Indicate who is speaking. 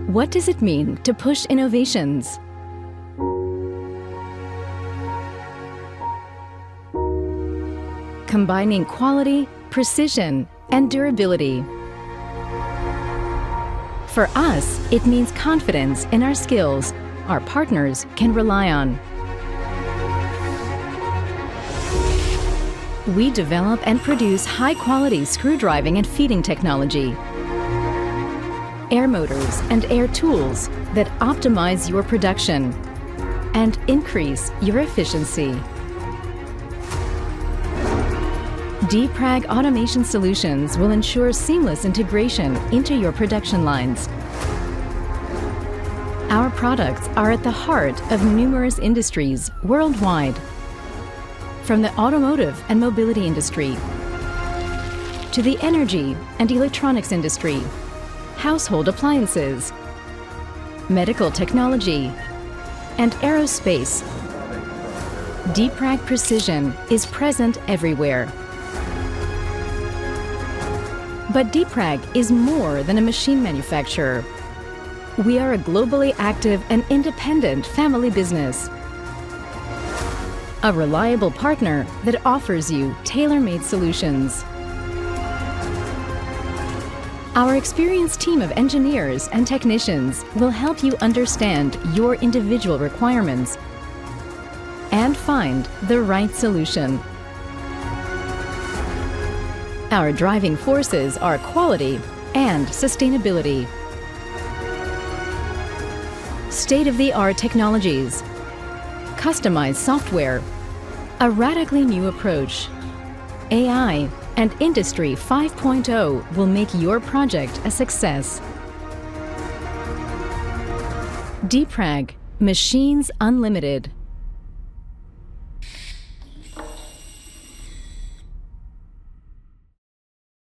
Speaker 1: What does it mean to push innovations? Combining quality, precision, and durability. For us, it means confidence in our skills our partners can rely on. We develop and produce high-quality screw driving and feeding technology, air motors and air tools that optimize your production and increase your efficiency. DEPRAG automation solutions will ensure seamless integration into your production lines. Our products are at the heart of numerous industries worldwide, from the automotive and mobility industry to the energy and electronics industry, household appliances, medical technology, and aerospace. DEPRAG precision is present everywhere. But DEPRAG is more than a machine manufacturer. We are a globally active and independent family business. A reliable partner that offers you tailor-made solutions. Our experienced team of engineers and technicians will help you understand your individual requirements and find the right solution. Our driving forces are quality and sustainability. State-of-the-art technologies, customized software, a radically new approach, AI, and Industry 5.0 will make your project a success. DEPRAG, Machines Unlimited.